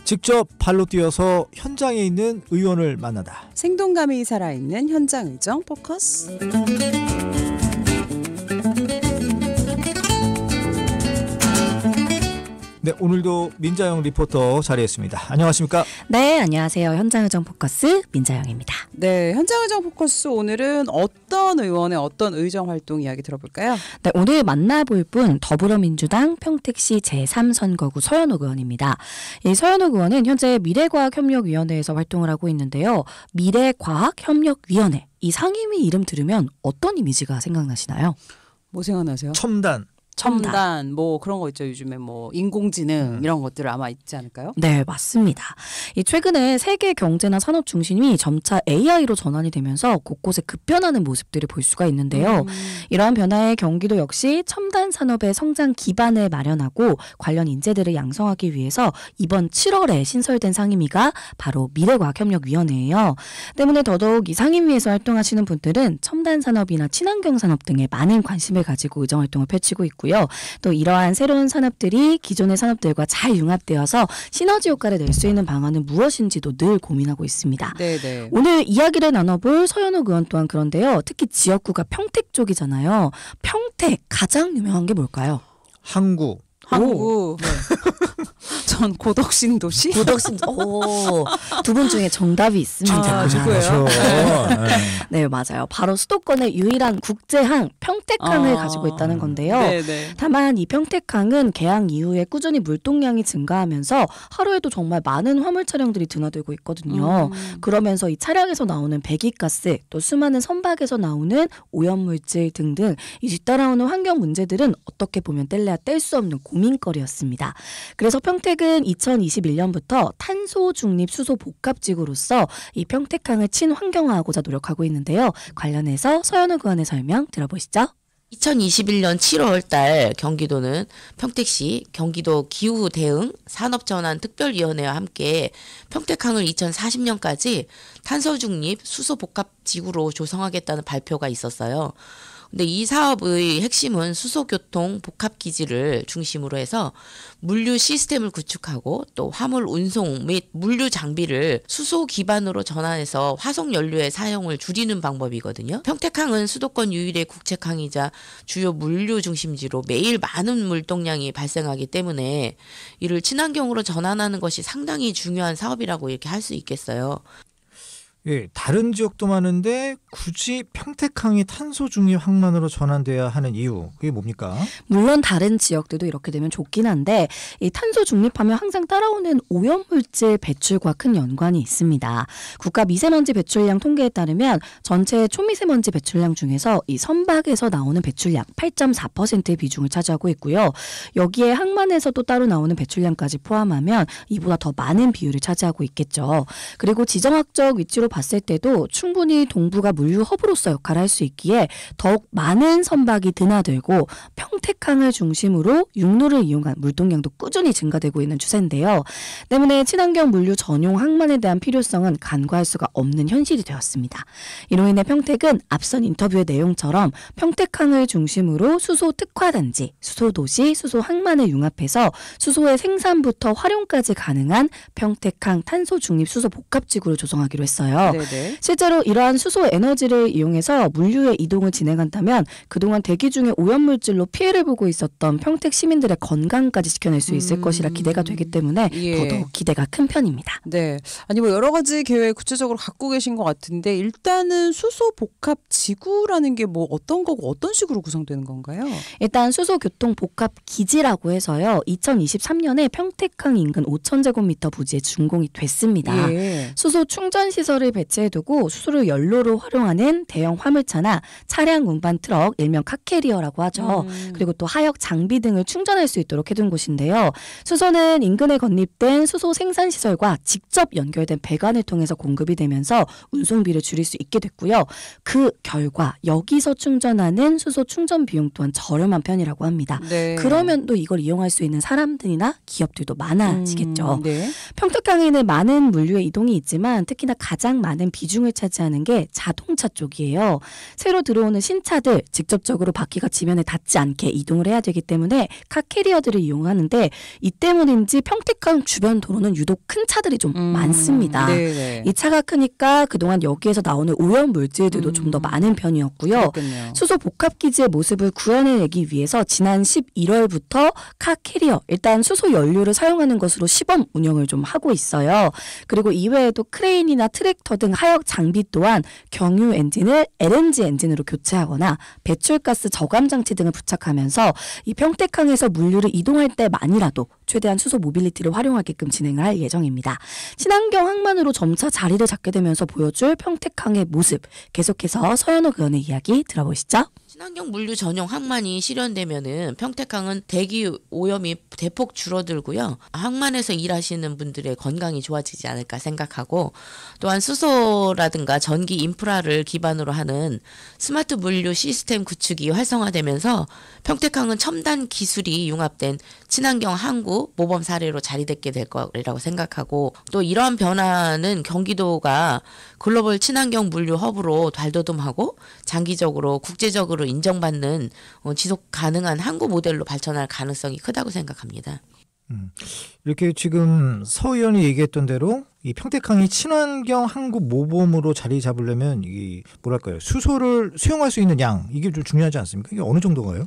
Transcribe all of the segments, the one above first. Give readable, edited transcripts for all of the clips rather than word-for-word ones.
직접 발로 뛰어서 현장에 있는 의원을 만나다. 생동감이 살아있는 현장 의정 포커스. 네, 오늘도 민자영 리포터 자리했습니다. 안녕하십니까? 네, 안녕하세요. 현장 의정 포커스 민자영입니다. 네, 현장 의정 포커스 오늘은 어떤 의원의 어떤 의정 활동 이야기 들어볼까요? 네, 오늘 만나볼 분 더불어민주당 평택시 제3선거구 서현옥 의원입니다. 이 서현옥 의원은 현재 미래과학협력위원회에서 활동을 하고 있는데요. 미래과학협력위원회, 이 상임위 이름 들으면 어떤 이미지가 생각나시나요? 뭐 생각나세요? 첨단 뭐 그런 거 있죠. 요즘에 뭐 인공지능 이런 것들 아마 있지 않을까요? 네, 맞습니다. 이 최근에 세계 경제나 산업 중심이 점차 AI로 전환이 되면서 곳곳에 급변하는 모습들을 볼 수가 있는데요. 이러한 변화에 경기도 역시 첨단 산업의 성장 기반을 마련하고 관련 인재들을 양성하기 위해서 이번 7월에 신설된 상임위가 바로 미래과학협력위원회예요. 때문에 더더욱 이 상임위에서 활동하시는 분들은 첨단 산업이나 친환경 산업 등에 많은 관심을 가지고 의정 활동을 펼치고 있고 또 이러한 새로운 산업들이 기존의 산업들과 잘 융합되어서 시너지 효과를 낼 수 있는 방안은 무엇인지도 늘 고민하고 있습니다. 네네. 오늘 이야기를 나눠볼 서현옥 의원 또한 그런데요. 특히 지역구가 평택 쪽이잖아요. 평택 가장 유명한 게 뭘까요? 항구. 네. 전 고덕신도시? 두 분 중에 정답이 있습니다. 누구예요? 네, 맞아요. 바로 수도권의 유일한 국제항 평택항을 가지고 있다는 건데요. 네네. 다만 이 평택항은 개항 이후에 꾸준히 물동량이 증가하면서 하루에도 정말 많은 화물 차량들이 드나들고 있거든요. 그러면서 이 차량에서 나오는 배기가스, 또 수많은 선박에서 나오는 오염물질 등등 이 뒤따라오는 환경 문제들은 어떻게 보면 뗄래야 뗄 수 없는 고민거리였습니다. 그래서 평택은 2021년부터 탄소 중립 수소 복합지구로서 이 평택항을 친환경화하고자 노력하고 있는데요. 관련해서 서현옥 의원의 설명 들어보시죠. 2021년 7월 달 경기도는 평택시 경기도 기후 대응 산업전환 특별위원회와 함께 평택항을 2040년까지 탄소 중립 수소 복합 지구로 조성하겠다는 발표가 있었어요. 근데 이 사업의 핵심은 수소교통 복합기지를 중심으로 해서 물류 시스템을 구축하고 또 화물 운송 및 물류 장비를 수소 기반으로 전환해서 화석 연료의 사용을 줄이는 방법이거든요. 평택항은 수도권 유일의 국책항이자 주요 물류 중심지로 매일 많은 물동량이 발생하기 때문에 이를 친환경으로 전환하는 것이 상당히 중요한 사업이라고 이렇게 할 수 있겠어요. 예, 다른 지역도 많은데 굳이 평택항이 탄소 중립 항만으로 전환돼야 하는 이유, 그게 뭡니까? 물론 다른 지역들도 이렇게 되면 좋긴 한데 이 탄소 중립하면 항상 따라오는 오염물질 배출과 큰 연관이 있습니다. 국가 미세먼지 배출량 통계에 따르면 전체 초미세먼지 배출량 중에서 이 선박에서 나오는 배출량 8.4%의 비중을 차지하고 있고요. 여기에 항만에서 또 따로 나오는 배출량까지 포함하면 이보다 더 많은 비율을 차지하고 있겠죠. 그리고 지정학적 위치로 봤을 때도 충분히 동부가 물류 허브로서 역할을 할 수 있기에 더욱 많은 선박이 드나들고 평택항을 중심으로 육로를 이용한 물동량도 꾸준히 증가되고 있는 추세인데요. 때문에 친환경 물류 전용 항만에 대한 필요성은 간과할 수가 없는 현실이 되었습니다. 이로 인해 평택은 앞선 인터뷰의 내용처럼 평택항을 중심으로 수소 특화단지, 수소도시, 수소항만을 융합해서 수소의 생산부터 활용까지 가능한 평택항 탄소 중립 수소 복합지구를 조성하기로 했어요. 네네. 실제로 이러한 수소 에너지를 이용해서 물류의 이동을 진행한다면 그동안 대기 중에 오염물질로 피해를 보고 있었던 평택 시민들의 건강까지 지켜낼 수 있을 것이라 기대가 되기 때문에 더더욱 기대가 큰 편입니다. 네, 아니 뭐 여러 가지 계획 구체적으로 갖고 계신 것 같은데 일단은 수소 복합 지구라는 게 뭐 어떤 거고 어떤 식으로 구성되는 건가요? 일단 수소 교통 복합 기지라고 해서요. 2023년에 평택항 인근 5,000제곱미터 부지에 준공이 됐습니다. 예. 수소 충전 시설을 배치해두고 수소를 연료로 활용하는 대형 화물차나 차량 운반 트럭, 일명 카캐리어라고 하죠. 그리고 또 하역 장비 등을 충전할 수 있도록 해둔 곳인데요. 수소는 인근에 건립된 수소 생산 시설과 직접 연결된 배관을 통해서 공급이 되면서 운송비를 줄일 수 있게 됐고요. 그 결과 여기서 충전하는 수소 충전 비용 또한 저렴한 편이라고 합니다. 네. 그러면 또 이걸 이용할 수 있는 사람들이나 기업들도 많아지겠죠. 네. 평택항에는 많은 물류의 이동이 있지만 특히나 가장 가장 많은 비중을 차지하는 게 자동차 쪽이에요. 새로 들어오는 신차들 직접적으로 바퀴가 지면에 닿지 않게 이동을 해야 되기 때문에 카캐리어들을 이용하는데 이 때문인지 평택항 주변 도로는 유독 큰 차들이 좀 많습니다. 네네. 이 차가 크니까 그동안 여기에서 나오는 오염 물질들도 좀 더 많은 편이었고요. 그렇군요. 수소 복합기지의 모습을 구현해내기 위해서 지난 11월부터 카캐리어 일단 수소 연료를 사용하는 것으로 시범 운영을 좀 하고 있어요. 그리고 이외에도 크레인이나 트랙터 등 하역 장비 또한 경유 엔진을 LNG 엔진으로 교체하거나 배출가스 저감 장치 등을 부착하면서 이 평택항에서 물류를 이동할 때만이라도 최대한 수소 모빌리티를 활용하게끔 진행을 할 예정입니다. 친환경 항만으로 점차 자리를 잡게 되면서 보여줄 평택항의 모습 계속해서 서현옥 의원의 이야기 들어보시죠. 친환경 물류 전용 항만이 실현되면은 평택항은 대기 오염이 대폭 줄어들고요. 항만에서 일하시는 분들의 건강이 좋아지지 않을까 생각하고 또한 수소라든가 전기 인프라를 기반으로 하는 스마트 물류 시스템 구축이 활성화되면서 평택항은 첨단 기술이 융합된 친환경 항구 모범 사례로 자리잡게 될 거라고 생각하고 또 이러한 변화는 경기도가 글로벌 친환경 물류 허브로 발돋움하고 장기적으로 국제적으로 인정받는 지속 가능한 항구 모델로 발전할 가능성이 크다고 생각합니다. 이렇게 지금 서 의원이 얘기했던 대로 이 평택항이 친환경 항구 모범으로 자리 잡으려면 이 뭐랄까요 수소를 수용할 수 있는 양 이게 좀 중요하지 않습니까? 이게 어느 정도가요?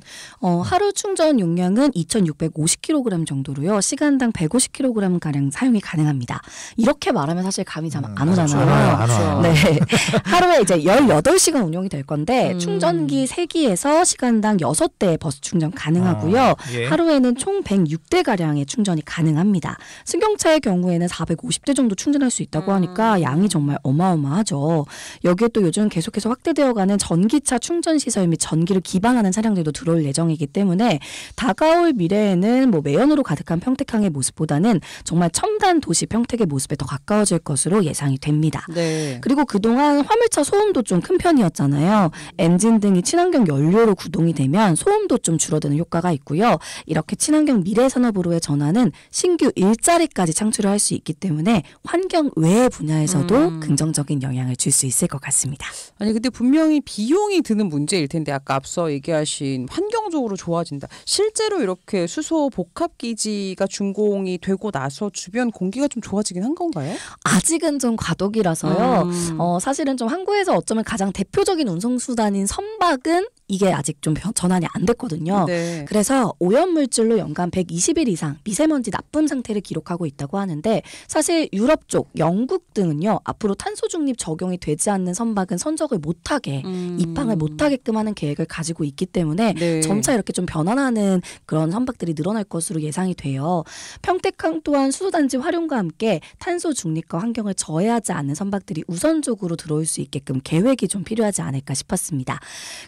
하루 충전 용량은 2,650kg 정도로요. 시간당 150kg 가량 사용이 가능합니다. 이렇게 말하면 사실 감이 잘 안 오잖아요. 안 와. 네. 하루에 이제 18시간 운영이 될 건데 충전기 3기에서 시간당 6대 버스 충전 가능하고요. 예. 하루에는 총 106대 가량의 충전이 가능합니다. 승용차의 경우에는 450대 정도 충전할 수 있다고 하니까 양이 정말 어마어마하죠. 여기에 또 요즘 계속해서 확대되어가는 전기차 충전 시설 및 전기를 기반하는 차량들도 들어올 예정이기 때문에 다가올 미래에는 뭐 매연으로 가득한 평택항의 모습보다는 정말 첨단 도시 평택의 모습에 더 가까워질 것으로 예상이 됩니다. 네. 그리고 그동안 화물차 소음도 좀 큰 편이었잖아요. 엔진 등이 친환경 연료로 구동이 되면 소음도 좀 줄어드는 효과가 있고요. 이렇게 친환경 미래 산업으로의 전환은 신규 일자리까지 창출을 할 수 있기 때문에 환경 외의 분야에서도 긍정적인 영향을 줄 수 있을 것 같습니다. 아니 근데 분명히 비용이 드는 문제일 텐데 아까 앞서 얘기하신 환경적으로 좋아진다. 실제로 이렇게 수소 복합 기지가 준공이 되고 나서 주변 공기가 좀 좋아지긴 한 건가요? 아직은 좀 과도기라서요. 사실은 좀 항구에서 어쩌면 가장 대표적인 운송수단인 선박은 이게 아직 좀 전환이 안 됐거든요. 네. 그래서 오염물질로 연간 120일 이상 미세먼지 나쁨 상태를 기록하고 있다고 하는데 사실 유럽 쪽, 영국 등은요. 앞으로 탄소 중립 적용이 되지 않는 선박은 선적을 못하게 입항을 못하게끔 하는 계획을 가지고 있기 때문에 네. 점차 이렇게 좀 변환하는 그런 선박들이 늘어날 것으로 예상이 돼요. 평택항 또한 수소단지 활용과 함께 탄소 중립과 환경을 저해하지 않는 선박들이 우선적으로 들어올 수 있게끔 계획이 좀 필요하지 않을까 싶었습니다.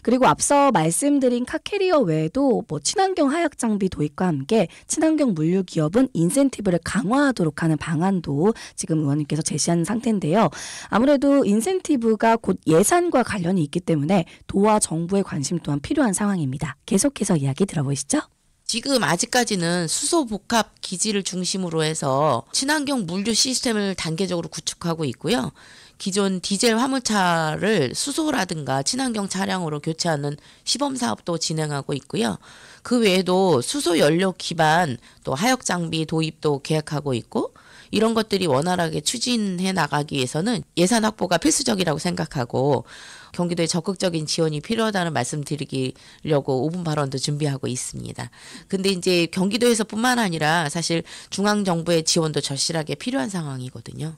그리고 앞서 말씀드린 카캐리어 외에도 뭐 친환경 하역 장비 도입과 함께 친환경 물류 기업은 인센티브를 강화하도록 하는 방안도 지금 의원님께서 제시한 상태인데요. 아무래도 인센티브가 곧 예산과 관련이 있기 때문에 도와 정부의 관심 또한 필요한 상황입니다. 계속해서 이야기 들어보시죠. 지금 아직까지는 수소 복합 기지를 중심으로 해서 친환경 물류 시스템을 단계적으로 구축하고 있고요. 기존 디젤 화물차를 수소라든가 친환경 차량으로 교체하는 시범 사업도 진행하고 있고요. 그 외에도 수소 연료 기반 또 하역 장비 도입도 계획하고 있고 이런 것들이 원활하게 추진해 나가기 위해서는 예산 확보가 필수적이라고 생각하고 경기도에 적극적인 지원이 필요하다는 말씀 드리려고 5분 발언도 준비하고 있습니다. 근데 이제 경기도에서뿐만 아니라 사실 중앙정부의 지원도 절실하게 필요한 상황이거든요.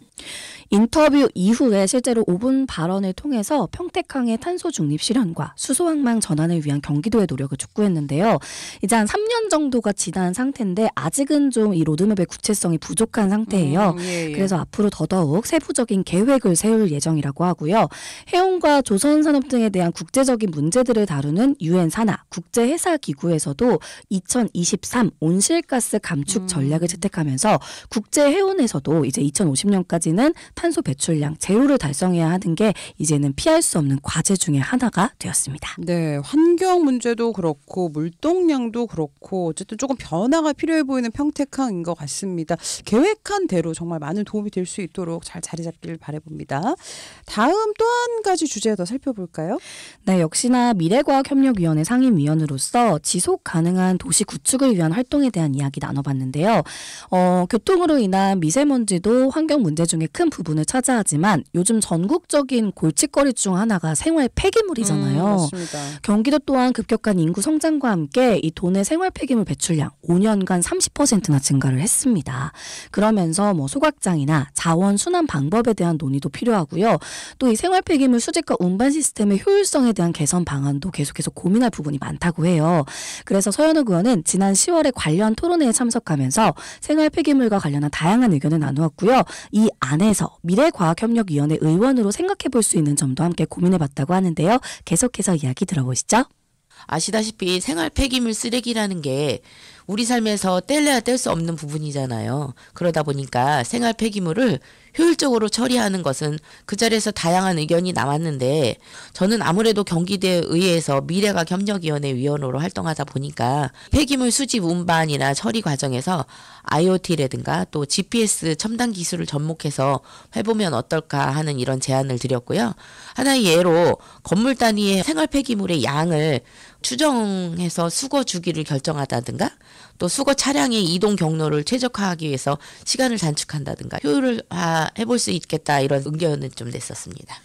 인터뷰 이후에 실제로 5분 발언을 통해서 평택항의 탄소 중립 실현과 수소 항만 전환을 위한 경기도의 노력을 촉구했는데요. 이제 한 3년 정도가 지난 상태인데 아직은 좀 이 로드맵의 구체성이 부족한 상태예요. 예. 그래서 앞으로 더더욱 세부적인 계획을 세울 예정이라고 하고요. 해운과 조선 조선 산업 등에 대한 국제적인 문제들을 다루는 유엔 산하 국제해사기구에서도 2023 온실가스 감축 전략을 채택하면서 국제 해운에서도 이제 2050년까지는 탄소 배출량 제로를 달성해야 하는 게 이제는 피할 수 없는 과제 중에 하나가 되었습니다. 네, 환경 문제도 그렇고 물동량도 그렇고 어쨌든 조금 변화가 필요해 보이는 평택항인 것 같습니다. 계획한 대로 정말 많은 도움이 될 수 있도록 잘 자리 잡기를 바라봅니다. 다음 또 한 가지 주제 더 살펴볼까요? 네, 역시나 미래과학협력위원회 상임위원으로서 지속 가능한 도시 구축을 위한 활동에 대한 이야기 나눠봤는데요. 교통으로 인한 미세먼지도 환경 문제 중에 큰 부분을 차지하지만 요즘 전국적인 골칫거리 중 하나가 생활 폐기물이잖아요. 맞습니다. 경기도 또한 급격한 인구 성장과 함께 이 도내 생활 폐기물 배출량 5년간 30%나 증가를 했습니다. 그러면서 소각장이나 자원 순환 방법에 대한 논의도 필요하고요. 또 이 생활 폐기물 수집과 운반 시스템의 효율성에 대한 개선 방안도 계속해서 고민할 부분이 많다고 해요. 그래서 서현욱 의원은 지난 10월에 관련 토론회에 참석하면서 생활 폐기물과 관련한 다양한 의견을 나누었고요. 이 안에서 미래과학협력위원회 의원으로 생각해 볼 수 있는 점도 함께 고민해 봤다고 하는데요. 계속해서 이야기 들어보시죠. 아시다시피 생활 폐기물 쓰레기라는 게 우리 삶에서 뗄래야 뗄 수 없는 부분이잖아요. 그러다 보니까 생활 폐기물을 효율적으로 처리하는 것은 그 자리에서 다양한 의견이 나왔는데 저는 아무래도 경기도에 의해서 미래과학협력위원회 위원으로 활동하다 보니까 폐기물 수집 운반이나 처리 과정에서 IoT라든가 또 GPS 첨단 기술을 접목해서 해보면 어떨까 하는 이런 제안을 드렸고요. 하나의 예로 건물 단위의 생활 폐기물의 양을 추정해서 수거 주기를 결정하다든가 또 수거 차량의 이동 경로를 최적화하기 위해서 시간을 단축한다든가 효율화 해볼 수 있겠다 이런 의견을 좀 냈었습니다.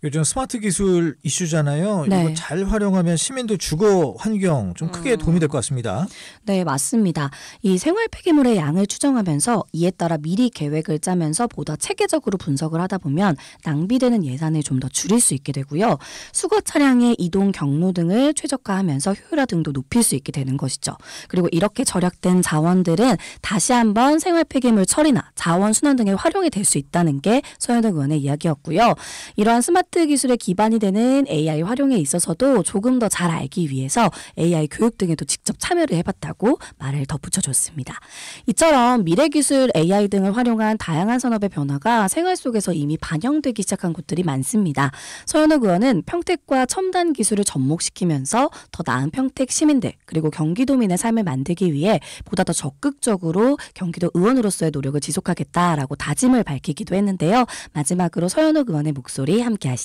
요즘 스마트 기술 이슈잖아요. 네. 이거 잘 활용하면 시민들 주거 환경 좀 크게 도움이 될 것 같습니다. 네, 맞습니다. 이 생활 폐기물의 양을 추정하면서 이에 따라 미리 계획을 짜면서 보다 체계적으로 분석을 하다 보면 낭비되는 예산을 좀 더 줄일 수 있게 되고요. 수거 차량의 이동 경로 등을 최적화하면서 효율화 등도 높일 수 있게 되는 것이죠. 그리고 이렇게 절약된 자원들은 다시 한번 생활 폐기물 처리나 자원 순환 등에 활용이 될 수 있다는 게 서현욱 의원의 이야기였고요. 이러한 스마트 기술의 기반이 되는 AI 활용에 있어서도 조금 더 잘 알기 위해서 AI 교육 등에도 직접 참여를 해봤다고 말을 덧붙여줬습니다. 이처럼 미래기술 AI 등을 활용한 다양한 산업의 변화가 생활 속에서 이미 반영되기 시작한 곳들이 많습니다. 서현욱 의원은 평택과 첨단 기술을 접목시키면서 더 나은 평택 시민들 그리고 경기도민의 삶을 만들기 위해 보다 더 적극적으로 경기도 의원으로서의 노력을 지속하겠다라고 다짐을 밝히기도 했는데요. 마지막으로 서현욱 의원의 목소리 함께 하시죠.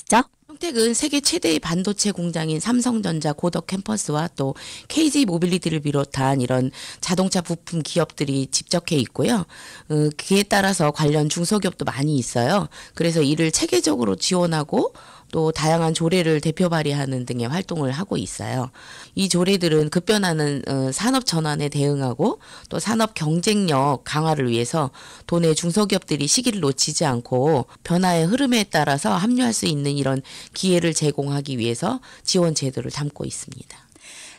평택은 세계 최대의 반도체 공장인 삼성전자 고덕 캠퍼스와 또 KG 모빌리티를 비롯한 이런 자동차 부품 기업들이 집적해 있고요. 그에 따라서 관련 중소기업도 많이 있어요. 그래서 이를 체계적으로 지원하고 또 다양한 조례를 대표 발의하는 등의 활동을 하고 있어요. 이 조례들은 급변하는 산업 전환에 대응하고 또 산업 경쟁력 강화를 위해서 도내 중소기업들이 시기를 놓치지 않고 변화의 흐름에 따라서 합류할 수 있는 이런 기회를 제공하기 위해서 지원 제도를 담고 있습니다.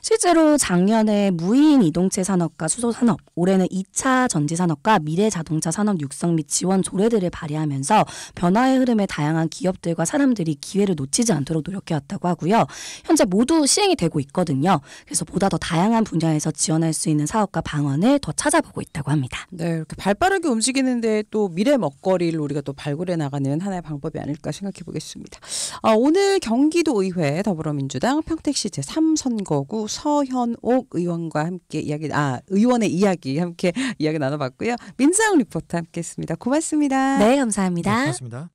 실제로 작년에 무인 이동체 산업과 수소 산업, 올해는 2차 전지 산업과 미래 자동차 산업 육성 및 지원 조례들을 발의하면서 변화의 흐름에 다양한 기업들과 사람들이 기회를 놓치지 않도록 노력해왔다고 하고요. 현재 모두 시행이 되고 있거든요. 그래서 보다 더 다양한 분야에서 지원할 수 있는 사업과 방안을 더 찾아보고 있다고 합니다. 네, 이렇게 발빠르게 움직이는데 또 미래 먹거리를 우리가 또 발굴해 나가는 하나의 방법이 아닐까 생각해 보겠습니다. 오늘 경기도의회 더불어민주당 평택시 제3선거구 서현옥 의원과 함께 의원의 이야기 함께 이야기 나눠봤고요. 민상 리포터 함께했습니다. 고맙습니다. 네, 감사합니다. 네, 고맙습니다.